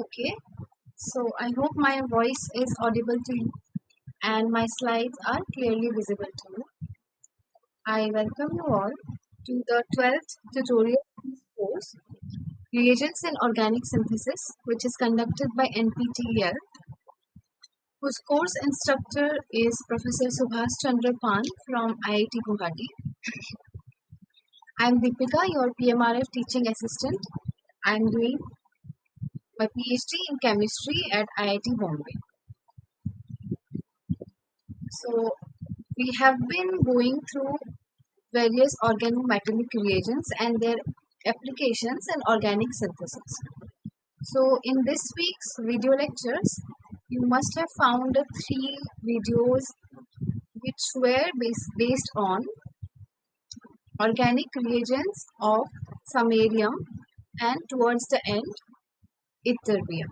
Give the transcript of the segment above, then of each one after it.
Okay, so I hope my voice is audible to you and my slides are clearly visible to you. I welcome you all to the 12th tutorial of this course, Reagents in Organic Synthesis, which is conducted by NPTEL, whose course instructor is Professor Subhas Chandra Pan from IIT Guwahati. I am Deepika, your PMRF teaching assistant. I am doing my PhD in chemistry at IIT Bombay. So, we have been going through various organometallic reagents and their applications in organic synthesis. So, in this week's video lectures, you must have found three videos which were based on organic reagents of samarium and towards the end, ytterbium.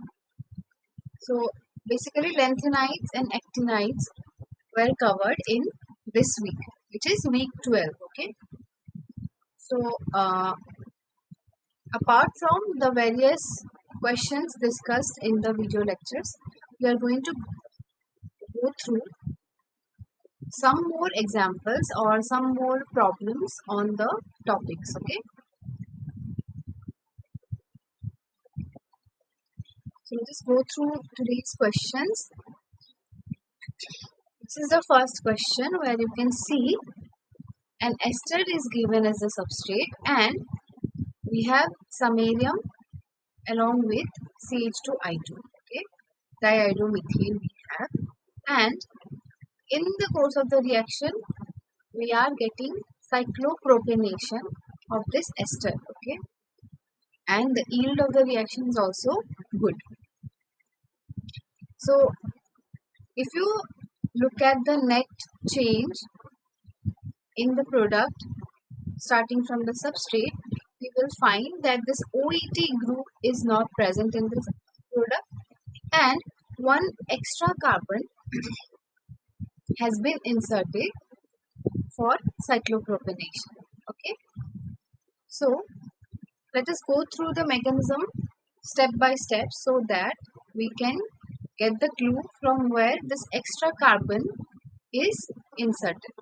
So, basically, lanthanides and actinides were covered in this week, which is week 12. Okay. So, apart from the various questions discussed in the video lectures, we are going to go through some more examples or some more problems on the topics. Okay. So, let's go through today's questions. This is the first question where you can see an ester is given as a substrate and we have samarium along with CH2I2, okay, diiodomethane we have, and in the course of the reaction we are getting cyclopropionation of this ester. Okay, and the yield of the reaction is also good. So if you look at the net change in the product starting from the substrate, we will find that this OET group is not present in this product, and one extra carbon has been inserted for cyclopropionation. Okay, so let us go through the mechanism step by step so that we can get the clue from where this extra carbon is inserted.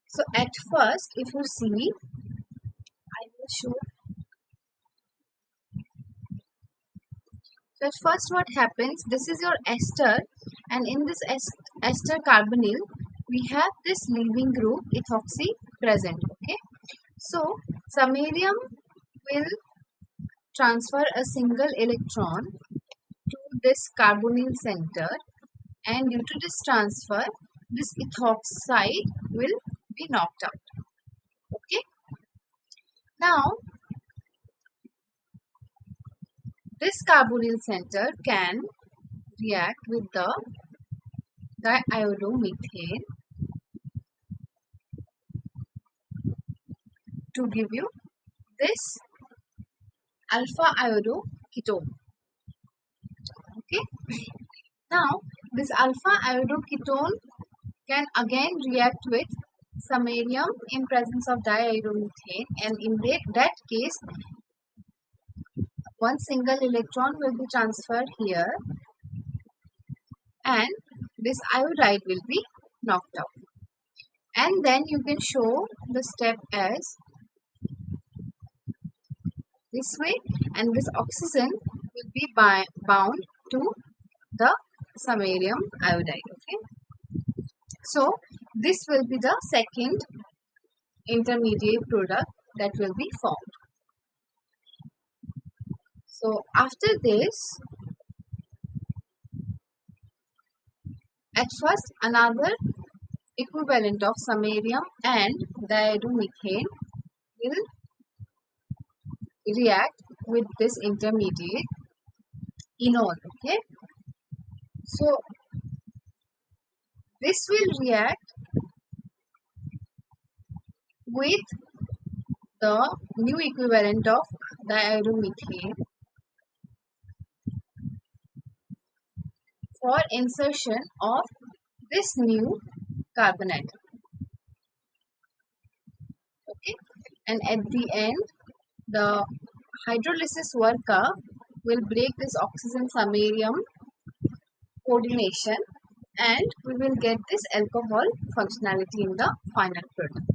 So at first, if you see, I will show. So at first what happens, this is your ester, and in this ester carbonyl, we have this leaving group ethoxy present. Okay, so samarium will transfer a single electron to this carbonyl center, and due to this transfer, this ethoxide will be knocked out. Okay, now this carbonyl center can react with the diiodomethane to give you this alpha iodo-ketone. Okay, now this alpha iodo-ketone can again react with samarium in presence of diiodomethane, and in that case, one single electron will be transferred here, and this iodide will be knocked out. And then you can show the step as this way, and this oxygen will be bound to the samarium iodide. Okay, so this will be the second intermediate product that will be formed. So after this, at first another equivalent of samarium and diiodomethane will react with this intermediate enol. Okay, so this will react with the new equivalent of diiodomethane for insertion of this new carbon atom. Okay, and at the end, the hydrolysis worker will break this oxygen samarium coordination, and we will get this alcohol functionality in the final product.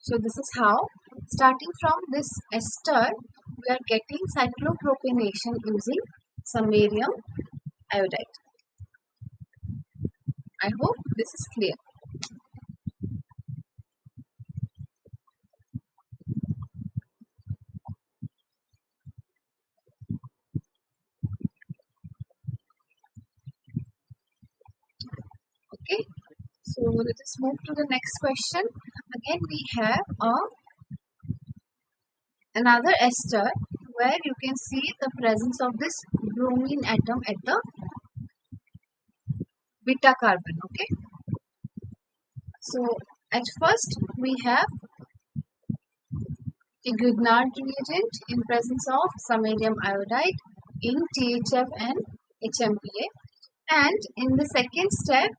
So this is how, starting from this ester, we are getting cyclopropionation using samarium iodide. I hope this is clear. Okay, so let us move to the next question. Again, we have another ester where you can see the presence of this bromine atom at the beta carbon. Okay, so at first we have a Grignard reagent in presence of samarium iodide in THF and HMPA, and in the second step,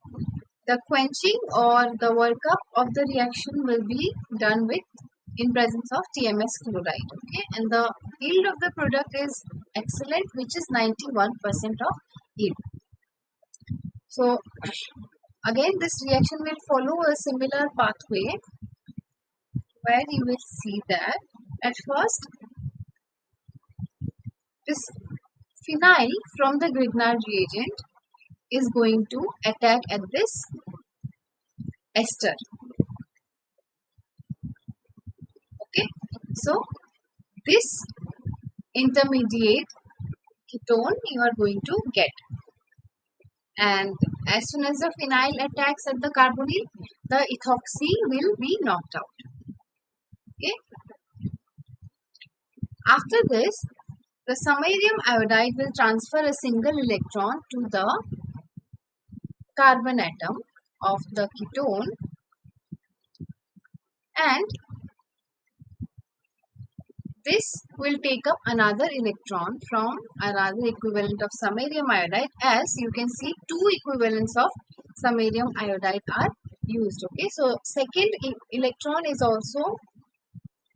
the quenching or the workup of the reaction will be done with in presence of TMS chloride. Okay, and the yield of the product is excellent, which is 91% of yield. So again, this reaction will follow a similar pathway where you will see that at first this phenyl from the Grignard reagent is going to attack at this ester. Okay, so this intermediate ketone you are going to get. And as soon as the phenyl attacks at the carbonyl, the ethoxy will be knocked out. Okay. After this, the samarium iodide will transfer a single electron to the carbon atom of the ketone, and this will take up another electron from another equivalent of samarium iodide. As you can see, two equivalents of samarium iodide are used. Okay, so second electron is also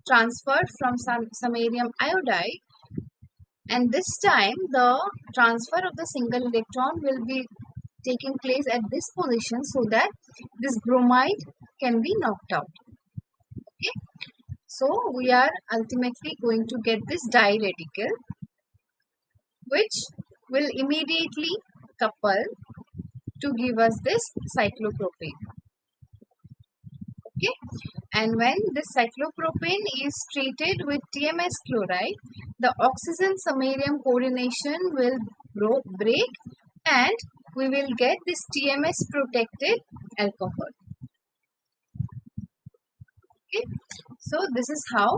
transferred from samarium iodide, and this time the transfer of the single electron will be taking place at this position so that this bromide can be knocked out. Okay, so we are ultimately going to get this diradical, which will immediately couple to give us this cyclopropane. Okay, and when this cyclopropane is treated with TMS chloride, the oxygen samarium coordination will break, and we will get this TMS protected alcohol. Okay, so this is how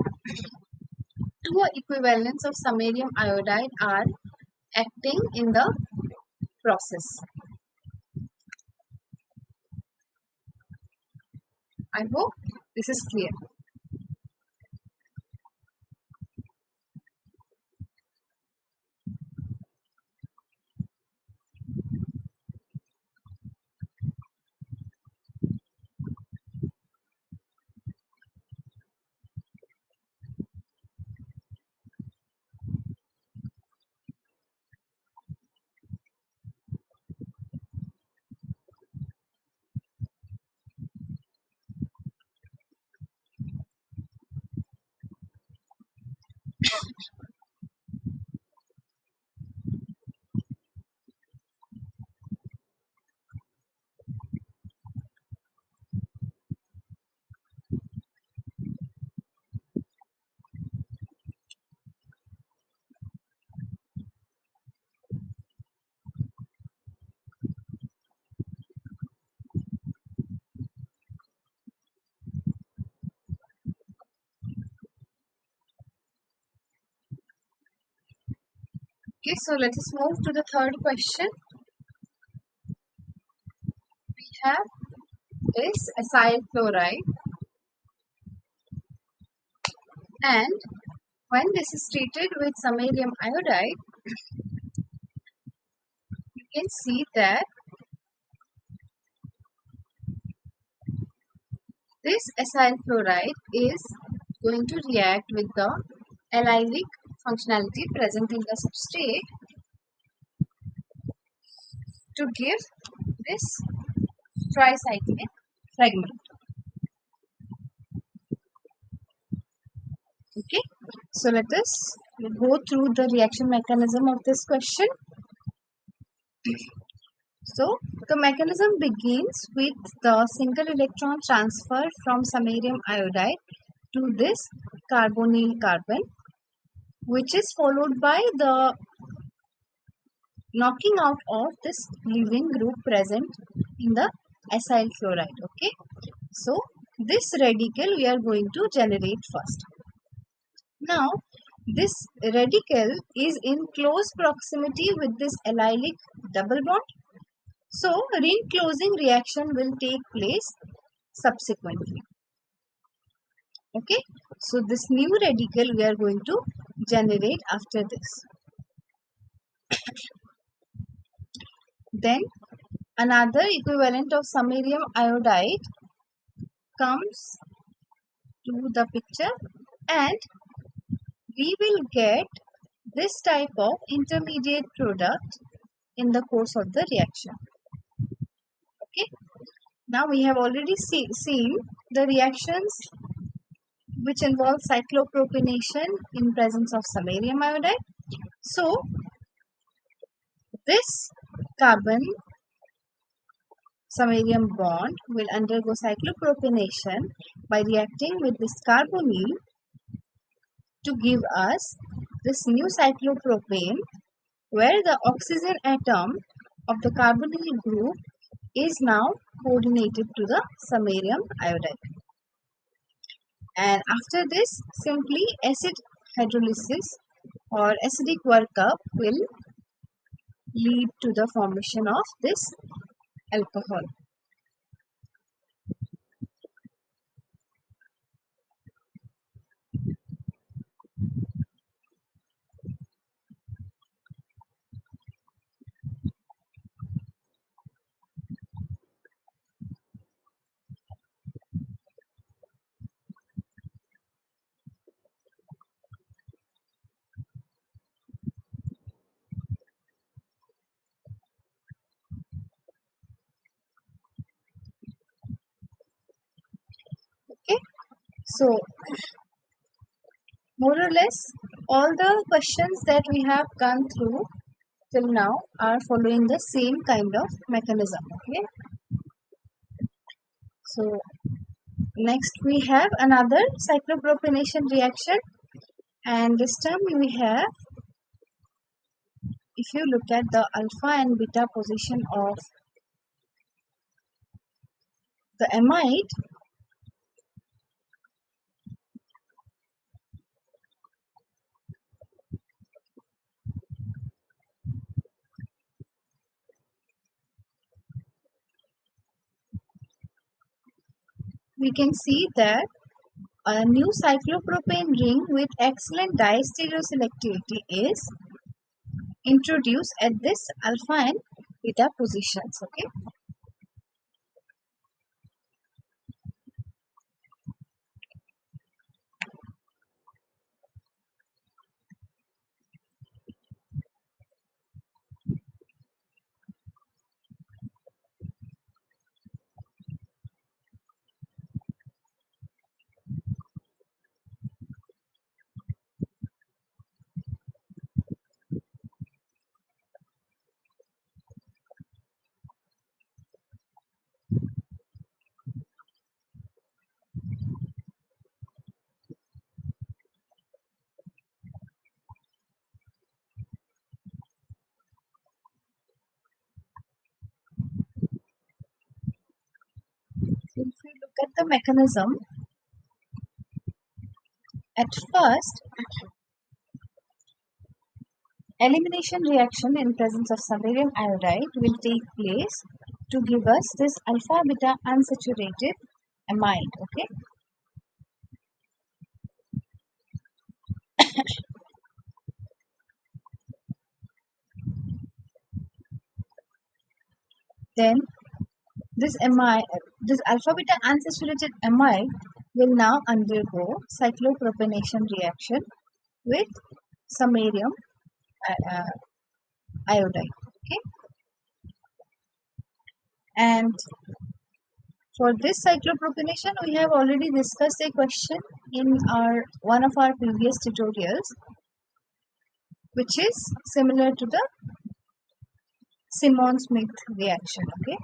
two equivalents of samarium iodide are acting in the process. I hope this is clear. Okay, so let us move to the third question. We have is acyl chloride, and when this is treated with samarium iodide, you can see that this acyl chloride is going to react with the allylic functionality present in the substrate to give this tricyclic fragment. Okay, so let us go through the reaction mechanism of this question. So the mechanism begins with the single electron transfer from samarium iodide to this carbonyl carbon, which is followed by the knocking out of this leaving group present in the acyl chloride. Okay, so this radical we are going to generate first. Now this radical is in close proximity with this allylic double bond, so ring closing reaction will take place subsequently. Okay, so this new radical we are going to generate after this. Then another equivalent of samarium iodide comes to the picture, and we will get this type of intermediate product in the course of the reaction. Okay, now we have already seen the reactions which involve cyclopropionation in presence of samarium iodide. So this carbon samarium bond will undergo cyclopropionation by reacting with this carbonyl to give us this new cyclopropane, where the oxygen atom of the carbonyl group is now coordinated to the samarium iodide. And after this, simply acid hydrolysis or acidic workup will lead to the formation of this alcohol. Okay, so more or less all the questions that we have gone through till now are following the same kind of mechanism. Okay, so next we have another cyclopropionation reaction, and this time we have, if you look at the alpha and beta position of the amide, we can see that a new cyclopropane ring with excellent diastereoselectivity is introduced at this alpha and beta positions. Okay, so if we look at the mechanism, at first elimination reaction in presence of samarium iodide will take place to give us this alpha beta unsaturated amide. Okay, then this amide, this alpha beta unsaturated amide will now undergo cyclopropionation reaction with samarium iodide. Okay, and for this cyclopropionation, we have already discussed a question in our one of our previous tutorials, which is similar to the Simon-Smith reaction. Okay,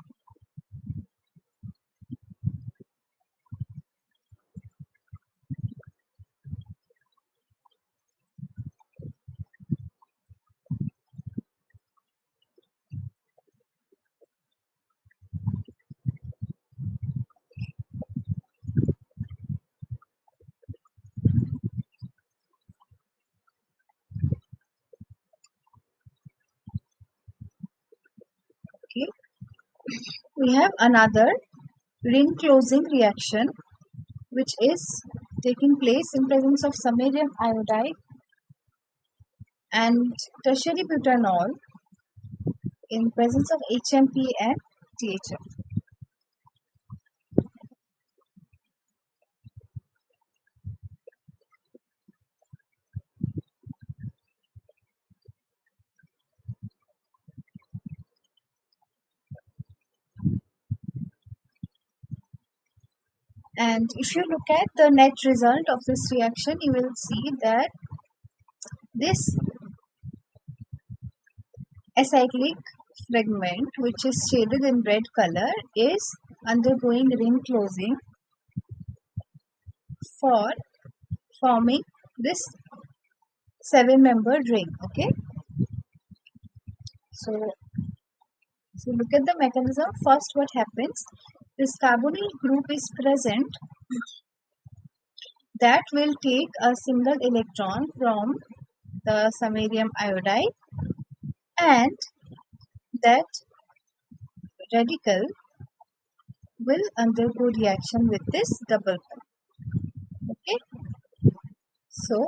okay. We have another ring closing reaction, which is taking place in presence of samarium iodide and tertiary butanol in presence of HMP and THF. And if you look at the net result of this reaction, you will see that this acyclic fragment, which is shaded in red color, is undergoing ring closing for forming this 7-membered ring. Okay, so look at the mechanism. First, what happens? This carbonyl group is present that will take a single electron from the samarium iodide, and that radical will undergo reaction with this double bond. Okay, so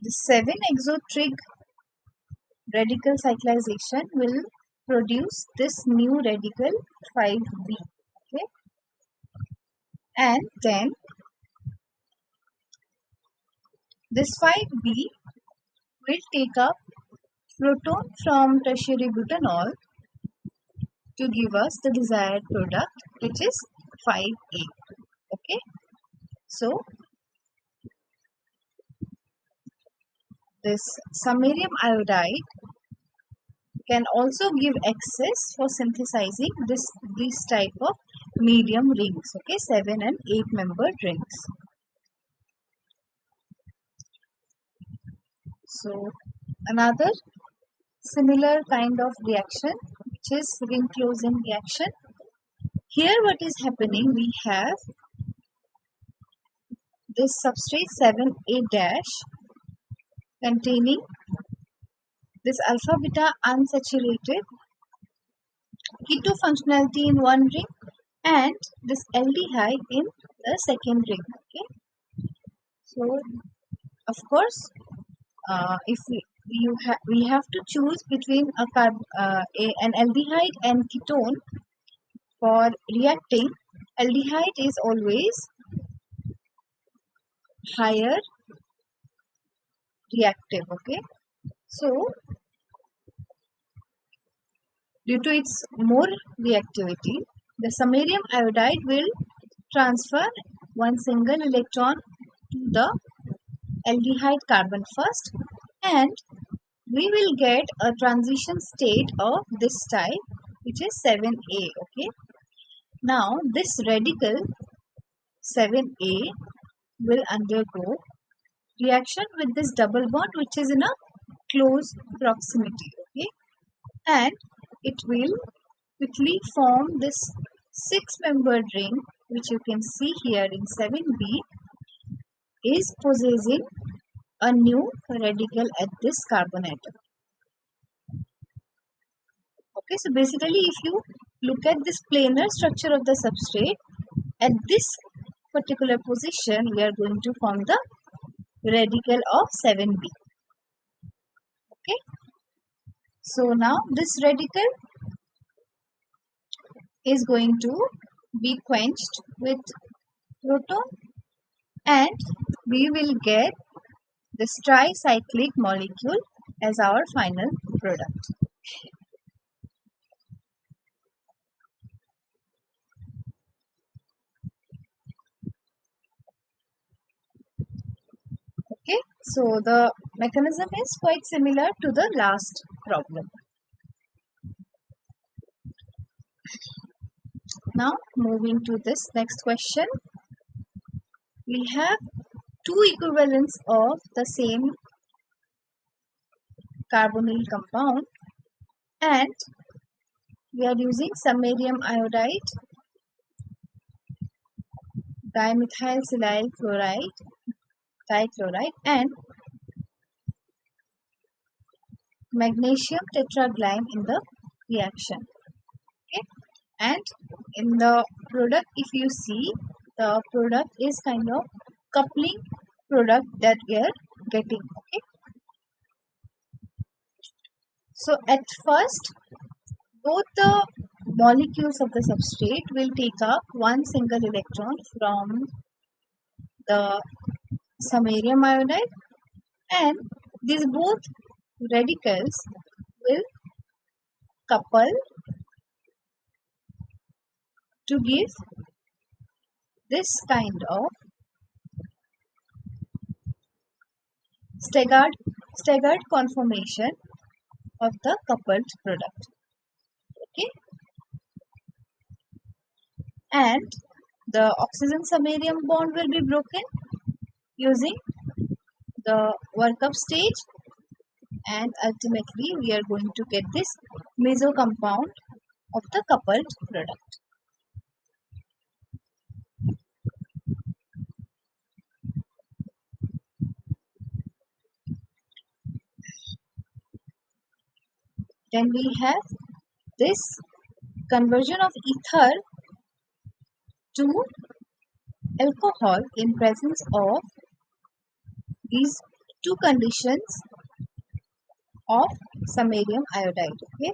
the 7-exo trig radical cyclization will produce this new radical 5b. Okay, and then this 5b will take up proton from tertiary butanol to give us the desired product, which is 5a. Okay, so this samarium iodide can also give access for synthesizing these type of medium rings. Okay, 7 and 8-membered rings. So another similar kind of reaction, which is ring closing reaction. Here what is happening, we have this substrate 7a dash containing this alpha beta unsaturated keto functionality in one ring and this aldehyde in the second ring. Okay, so of course, if we have to choose between an aldehyde and ketone for reacting. Aldehyde is always higher reactive. Okay, so due to its more reactivity, the samarium iodide will transfer one single electron to the aldehyde carbon first, and we will get a transition state of this type, which is 7a. Okay, now this radical 7a will undergo reaction with this double bond, which is in a close proximity. Okay, and it will quickly form this 6-membered ring, which you can see here in 7b, is possessing a new radical at this carbon atom. Okay, so basically if you look at this planar structure of the substrate, at this particular position we are going to form the radical of 7b. Okay, so now this radical is going to be quenched with proton, and we will get this tricyclic molecule as our final product. Okay, so the mechanism is quite similar to the last problem. Now moving to this next question, we have two equivalents of the same carbonyl compound, and we are using samarium iodide, dimethylsilyl chloride, dichloride, and magnesium tetraglyme in the reaction. Okay, and in the product, if you see, the product is kind of coupling product that we are getting. Okay, so at first both the molecules of the substrate will take up one single electron from the samarium iodide, and these both radicals will couple to give this kind of staggered conformation of the coupled product. Okay, and the oxygen samarium bond will be broken using the workup stage, and ultimately we are going to get this meso compound of the coupled product. Then we have this conversion of ether to alcohol in presence of these two conditions of samarium iodide. Okay,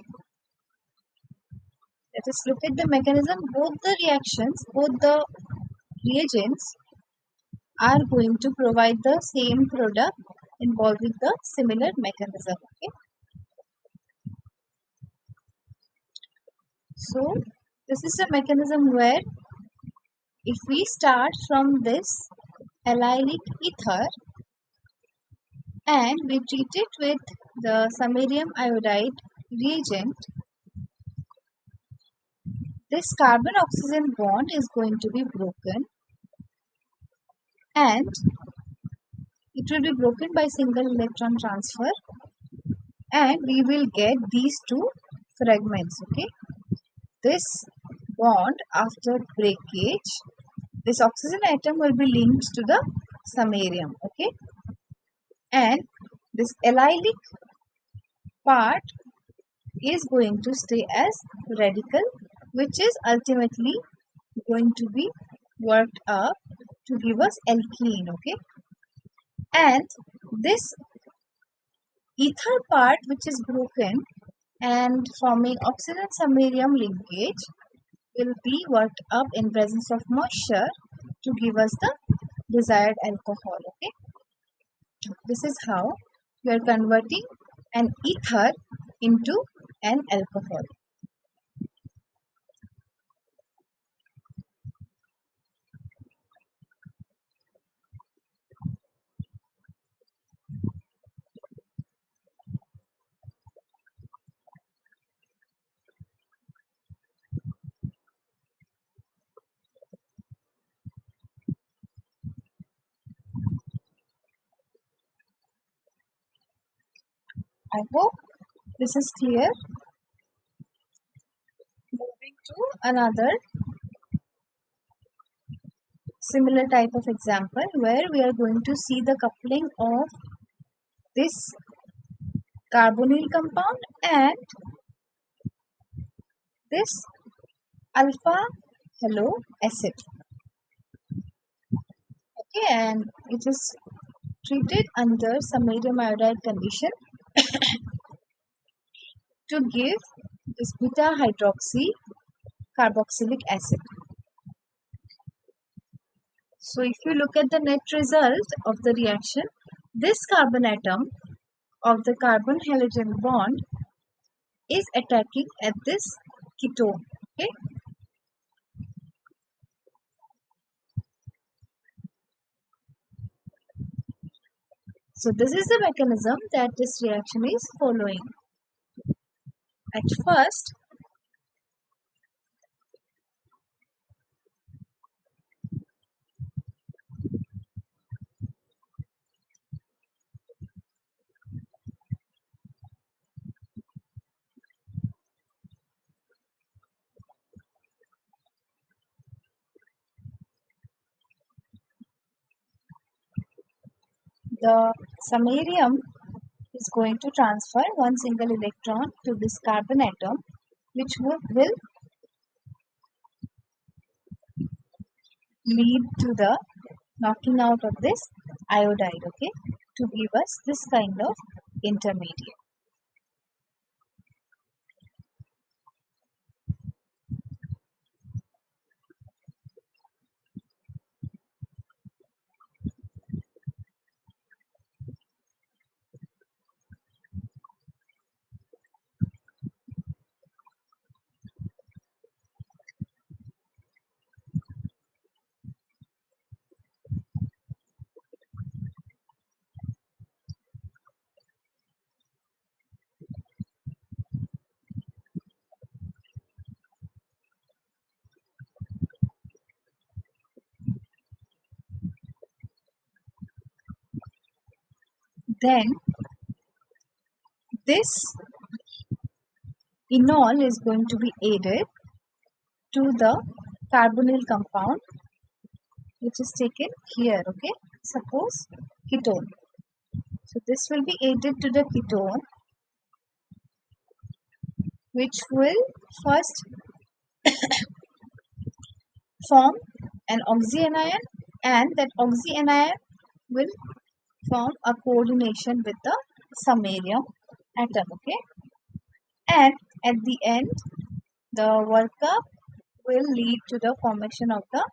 let us look at the mechanism. Both the reactions, both the reagents are going to provide the same product involving the similar mechanism. Okay, so this is a mechanism where if we start from this allylic ether and we treat it with the samarium iodide reagent, this carbon oxygen bond is going to be broken, and it will be broken by single electron transfer, and we will get these two fragments. Okay, this bond after breakage, this oxygen atom will be linked to the samarium. Okay, and this allylic part is going to stay as radical, which is ultimately going to be worked up to give us alkene. Okay, and this ether part which is broken and forming oxygen samarium linkage will be worked up in presence of moisture to give us the desired alcohol. Okay, this is how we are converting an ether into an alcohol. I hope this is clear. Moving to another similar type of example where we are going to see the coupling of this carbonyl compound and this alpha halo acid. Okay, and it is treated under samarium iodide condition to give this beta hydroxy carboxylic acid. So if you look at the net result of the reaction, this carbon atom of the carbon halogen bond is attacking at this ketone. Okay, so this is the mechanism that this reaction is following. At first, the samarium is going to transfer one single electron to this carbon atom, which will lead to the knocking out of this iodide, okay, to give us this kind of intermediate. Then this enol is going to be added to the carbonyl compound which is taken here, okay? Suppose ketone. So this will be added to the ketone, which will first form an oxyanion, and that oxyanion will form a coordination with the samarium atom, okay? And at the end, the workup will lead to the formation of the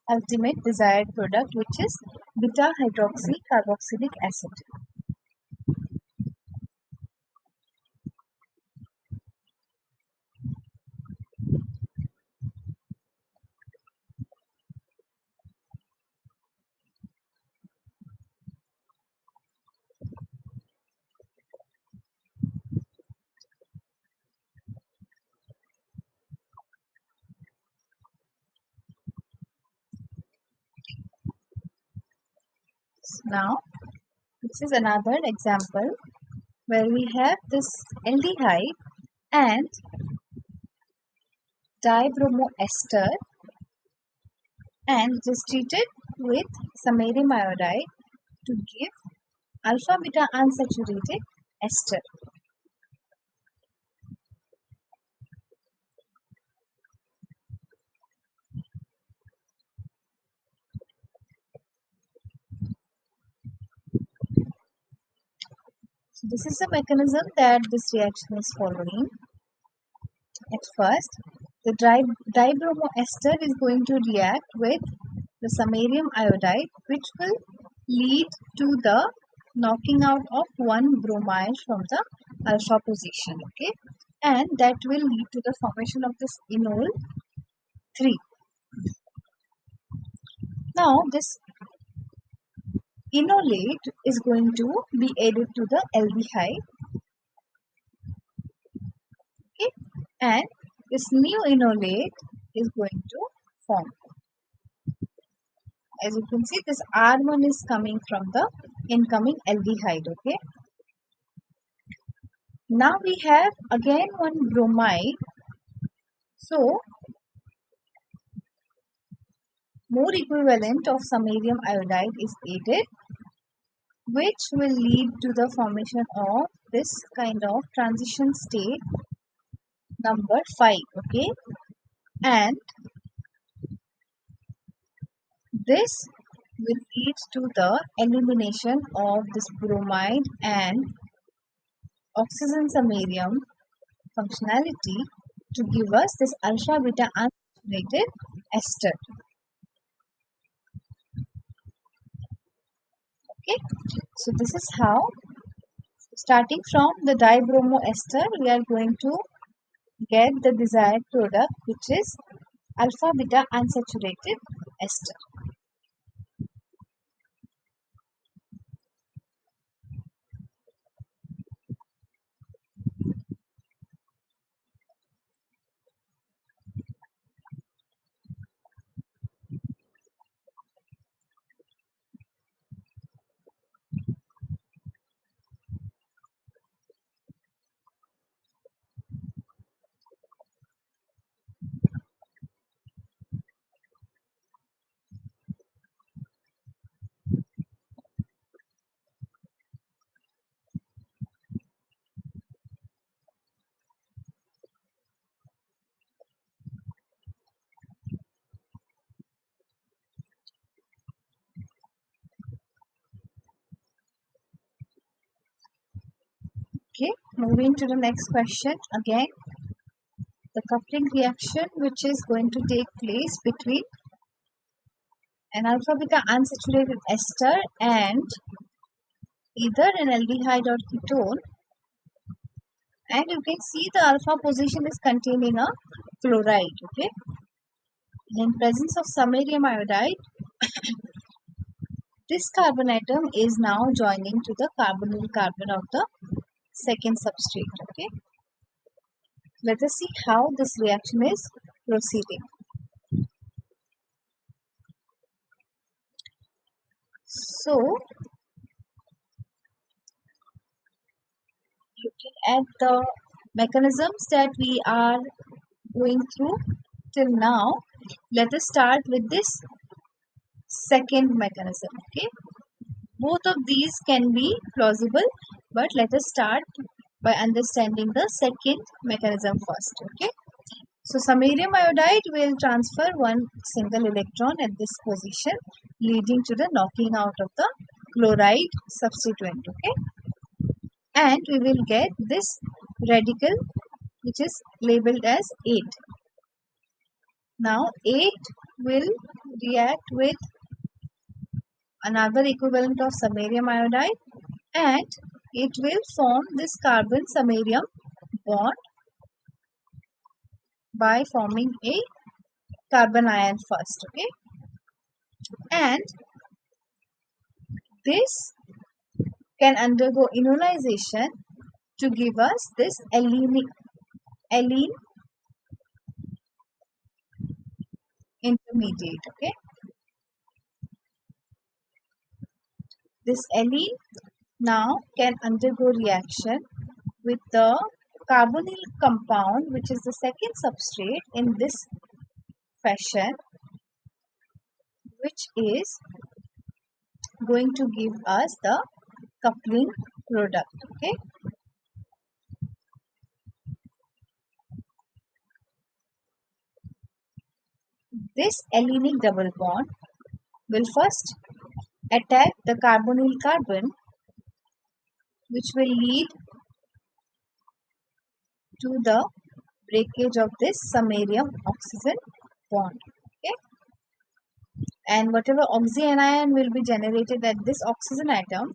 ultimate desired product, which is beta hydroxy carboxylic acid. Now, this is another example where we have this aldehyde and dibromoester, and it is treated with samarium iodide to give alpha beta unsaturated ester. So this is the mechanism that this reaction is following. At first, the dibromoester is going to react with the samarium iodide, which will lead to the knocking out of one bromide from the alpha position, okay? And that will lead to the formation of this enol 3. Now, this enolate is going to be added to the aldehyde, okay? And this new enolate is going to form. As you can see, this R1 is coming from the incoming aldehyde, okay? Now we have again one bromide. So, more equivalent of samarium iodide is added, which will lead to the formation of this kind of transition state number 5, okay? And this will lead to the elimination of this bromide and oxygen samarium functionality to give us this alpha beta unsaturated ester. Okay, so this is how, starting from the dibromoester, we are going to get the desired product, which is alpha beta unsaturated ester. Okay, moving to the next question. Again, the coupling reaction which is going to take place between an alpha beta unsaturated ester and either an aldehyde or ketone, and you can see the alpha position is containing a chloride, okay? And in presence of samarium iodide, this carbon atom is now joining to the carbonyl carbon of the second substrate, okay? Let us see how this reaction is proceeding. So, looking at the mechanisms that we are going through till now, let us start with this second mechanism. Okay, both of these can be plausible, but let us start by understanding the second mechanism first. Okay, so samarium iodide will transfer one single electron at this position, leading to the knocking out of the chloride substituent. Okay, and we will get this radical which is labeled as 8. Now 8 will react with another equivalent of samarium iodide, and it will form this carbon samarium bond by forming a carbon ion first. Okay, and this can undergo ionization to give us this allene intermediate. Okay, this allene now can undergo reaction with the carbonyl compound, which is the second substrate in this fashion, which is going to give us the coupling product. Okay, this allenic double bond will first attack the carbonyl carbon, which will lead to the breakage of this samarium oxygen bond. Okay, and whatever oxyanion will be generated at this oxygen atom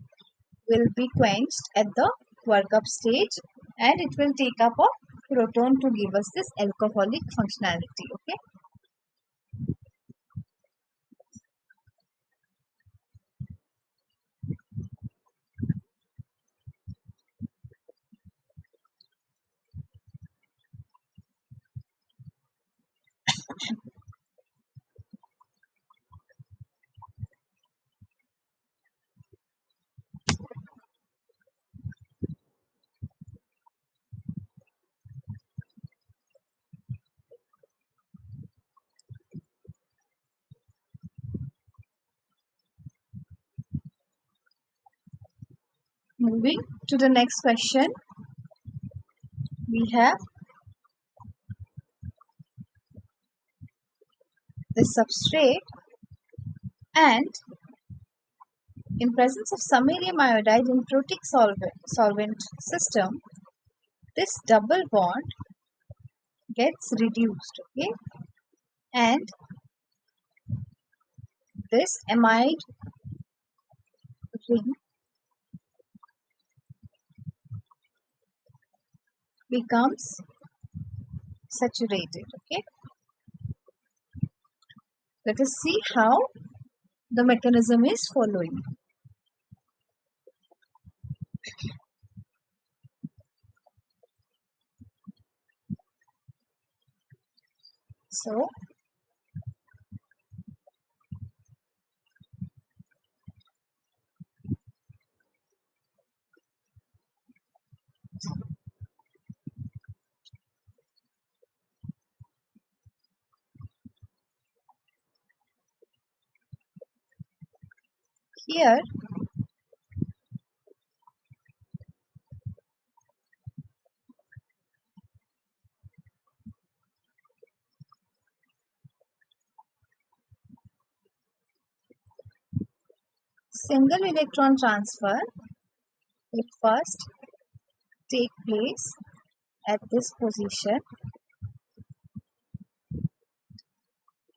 will be quenched at the workup stage, and it will take up a proton to give us this alcoholic functionality. Okay, moving to the next question, we have the substrate, and in presence of samarium iodide in protic solvent system, this double bond gets reduced. Okay, and this amide ring becomes saturated. Okay, let us see how the mechanism is following. So here single electron transfer will first take place at this position,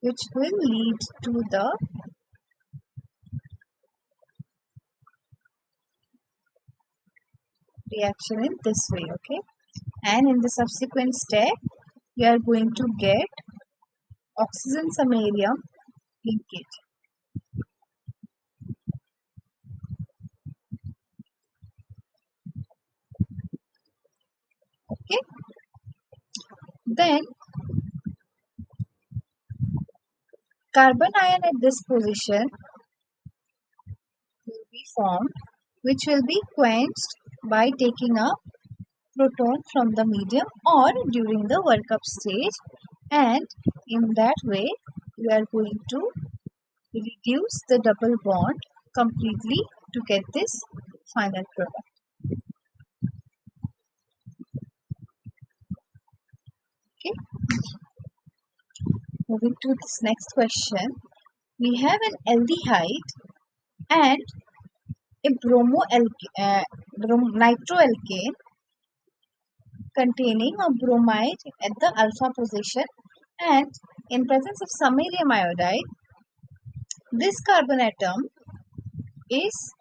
which will lead to the reaction in this way. Okay, and in the subsequent step we are going to get oxygen samarium linkage. Okay, then carbon ion at this position will be formed, which will be quenched by taking up proton from the medium or during the workup stage, and in that way we are going to reduce the double bond completely to get this final product. Okay, moving to this next question, we have an aldehyde and a nitroalkane containing a bromide at the alpha position, and in presence of samarium iodide, this carbon atom is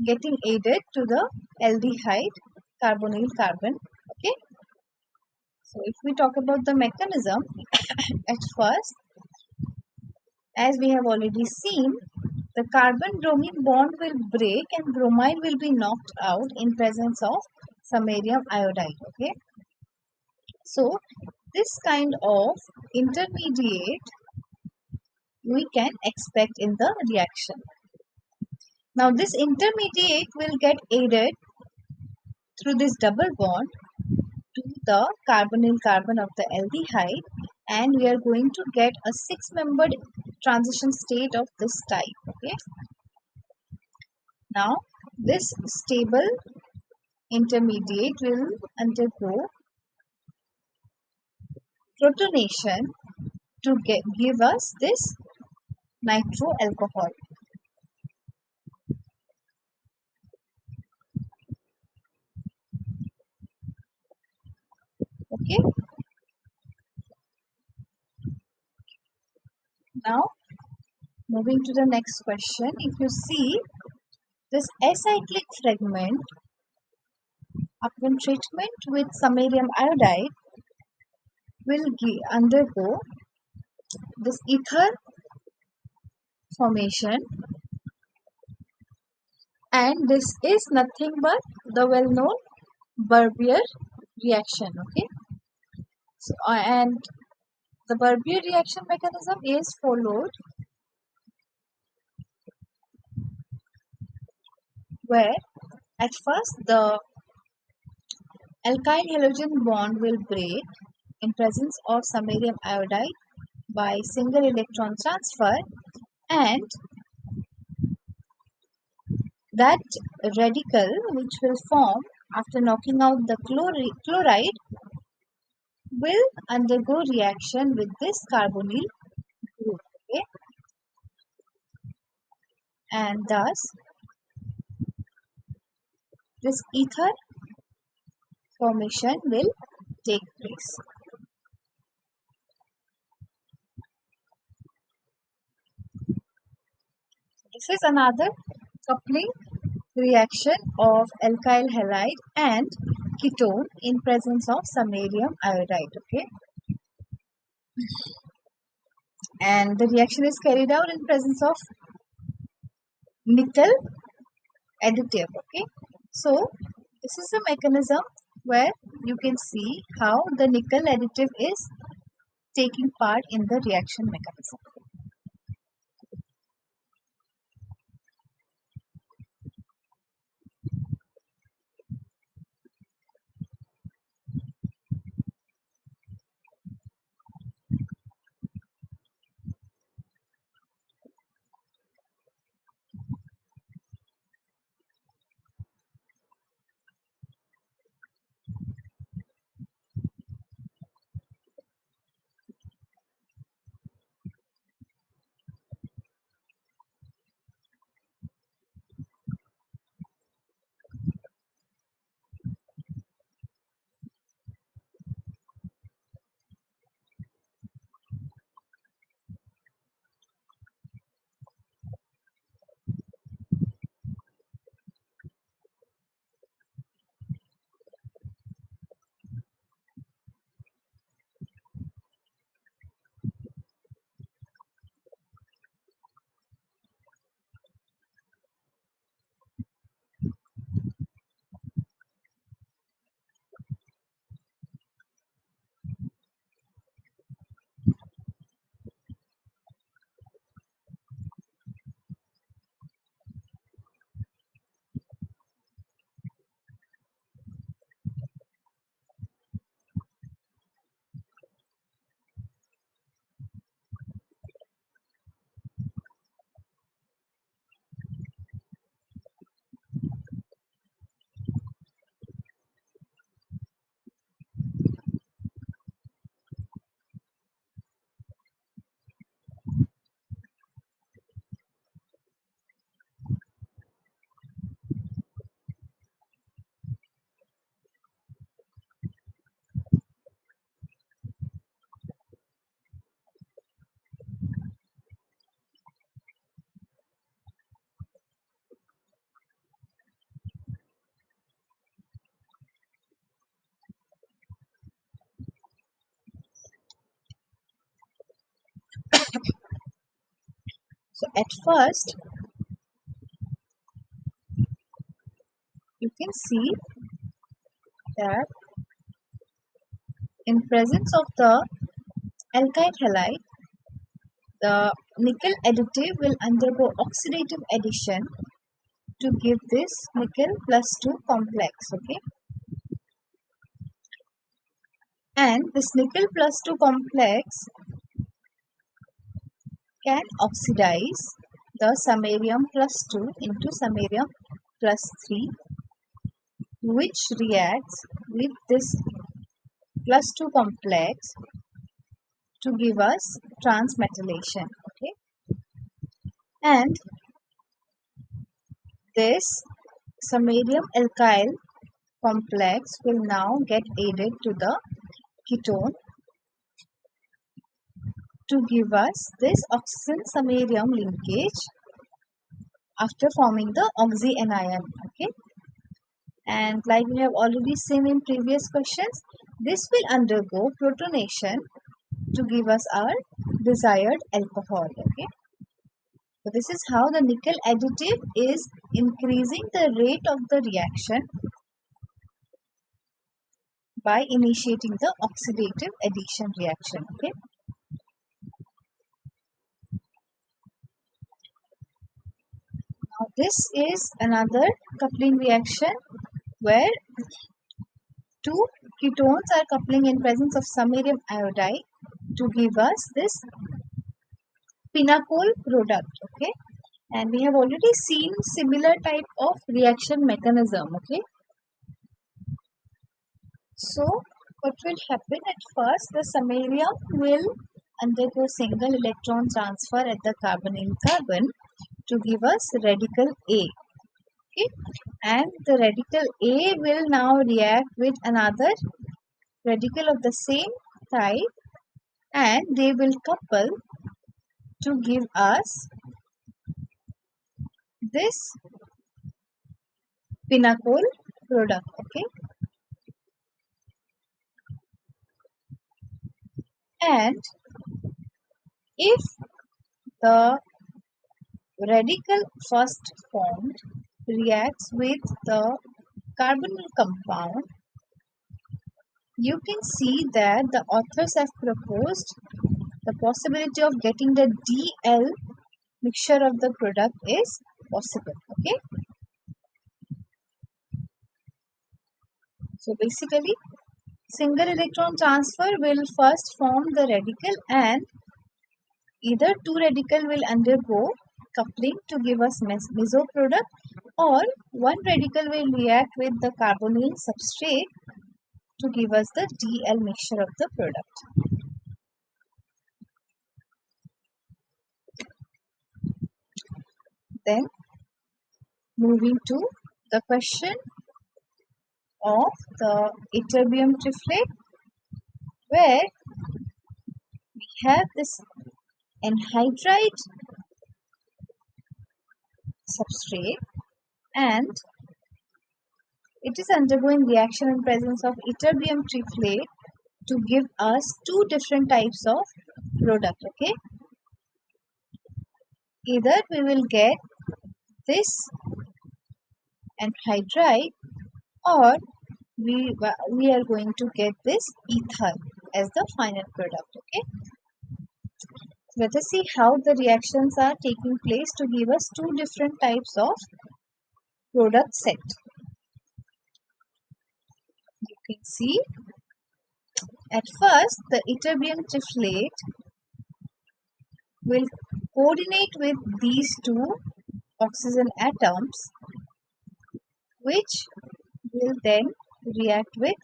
getting added to the aldehyde carbonyl carbon. Okay, so if we talk about the mechanism, at first, as we have already seen, the carbon bromine bond will break and bromide will be knocked out in presence of samarium iodide. Okay, so this kind of intermediate we can expect in the reaction. Now this intermediate will get added through this double bond to the carbonyl carbon of the aldehyde, and we are going to get a six-membered transition state of this type. Okay, now this stable intermediate will undergo protonation to give us this nitro alcohol. Okay, now moving to the next question, if you see this acyclic fragment upon treatment with samarium iodide will undergo this ether formation, and this is nothing but the well-known Barbier reaction. Okay, so and the Barbier reaction mechanism is followed where at first the alkyl halogen bond will break in presence of samarium iodide by single electron transfer, and that radical which will form after knocking out the chloride will undergo reaction with this carbonyl group. Okay, and thus this ether formation will take place. This is another coupling reaction of alkyl halide and ketone in presence of samarium iodide. Okay, and the reaction is carried out in presence of nickel additive. Okay, so this is a mechanism where you can see how the nickel additive is taking part in the reaction mechanism. So at first, you can see that in presence of the alkyl halide, the nickel additive will undergo oxidative addition to give this nickel plus 2 complex. Okay, and this nickel plus 2 complex can oxidize the samarium plus 2 into samarium plus 3, which reacts with this plus 2 complex to give us transmetallation. Okay, and this samarium alkyl complex will now get added to the ketone to give us this oxygen samarium linkage after forming the oxy anion. Okay, and like we have already seen in previous questions, this will undergo protonation to give us our desired alcohol. Okay, so this is how the nickel additive is increasing the rate of the reaction by initiating the oxidative addition reaction. Okay, now this is another coupling reaction where two ketones are coupling in presence of samarium iodide to give us this pinacol product. Okay, and we have already seen similar type of reaction mechanism. Okay, so what will happen at first, the samarium will undergo single electron transfer at the carbonyl carbon to give us radical A. Okay, and the radical A will now react with another radical of the same type, and they will couple to give us this pinacol product. Okay, and if the radical first formed reacts with the carbonyl compound, you can see that the authors have proposed the possibility of getting the DL mixture of the product is possible. Okay, so basically single electron transfer will first form the radical, and either two radical will undergo coupling to give us meso product, or one radical will react with the carbonyl substrate to give us the DL mixture of the product. Then moving to the question of the ytterbium triflate, where we have this anhydride substrate and it is undergoing reaction in presence of ytterbium triflate to give us two different types of product. Okay, either we will get this anhydride, or we are going to get this ether as the final product. Okay, let us see how the reactions are taking place to give us two different types of product set. You can see at first the ytterbium triflate will coordinate with these two oxygen atoms, which will then react with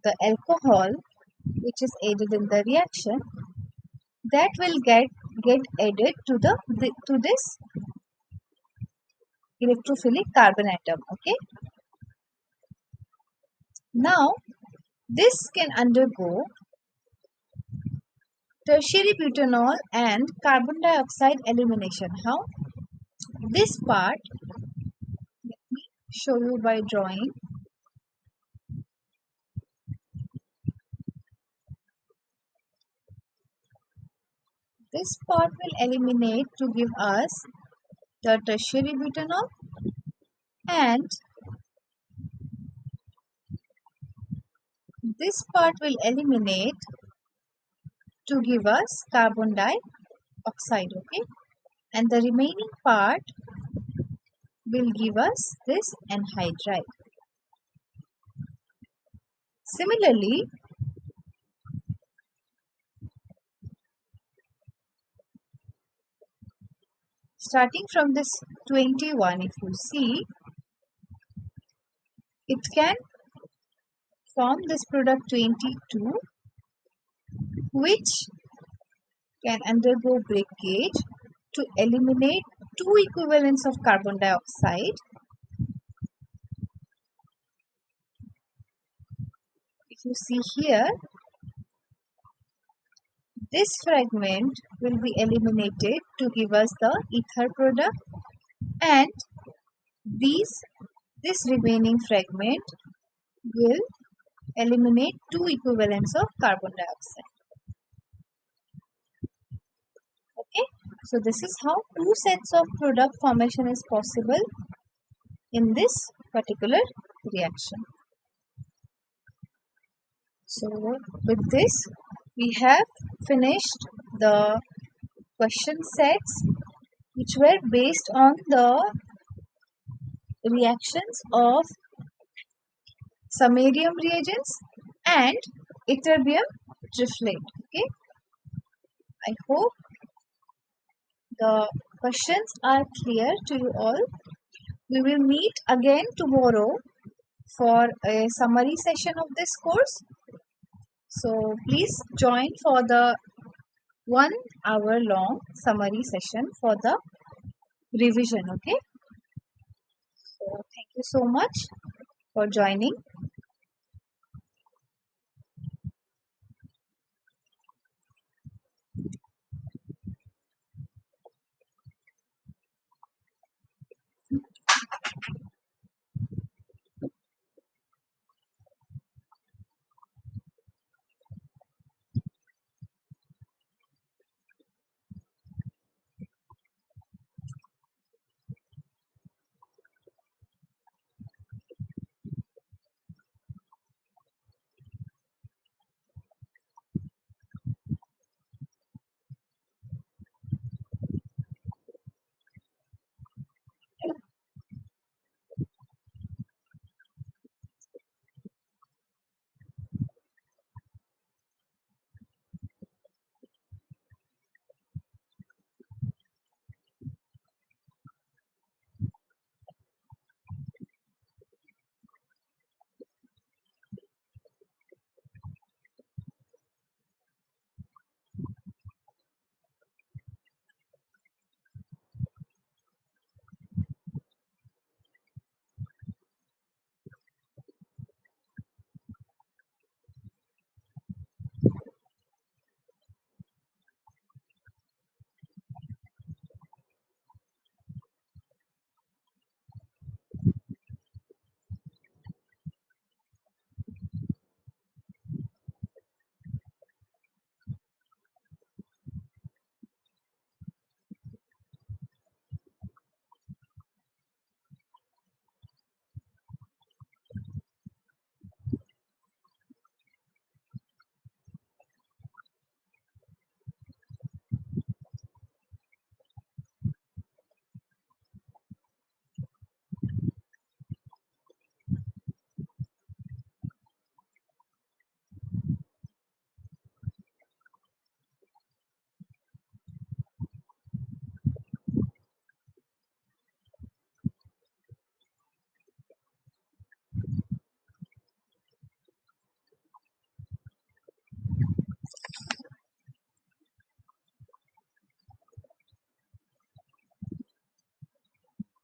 the alcohol which is added in the reaction, that will get added to this electrophilic carbon atom. Okay, now this can undergo tertiary butanol and carbon dioxide elimination. How? This part, let me show you by drawing. this part will eliminate to give us the tertiary butanol, and this part will eliminate to give us carbon dioxide, okay, and the remaining part will give us this anhydride. Similarly, starting from this 21, if you see, it can form this product 22, which can undergo breakage to eliminate two equivalents of carbon dioxide. If you see here, this fragment will be eliminated to give us the ether product, and this remaining fragment will eliminate two equivalents of carbon dioxide. Okay, so this is how two sets of product formation is possible in this particular reaction. So with this, we have finished the question sets which were based on the reactions of samarium reagents and ytterbium triflate. Okay, I hope the questions are clear to you all. We will meet again tomorrow for a summary session of this course. So please join for the 1 hour long summary session for the revision. Okay. So thank you so much for joining.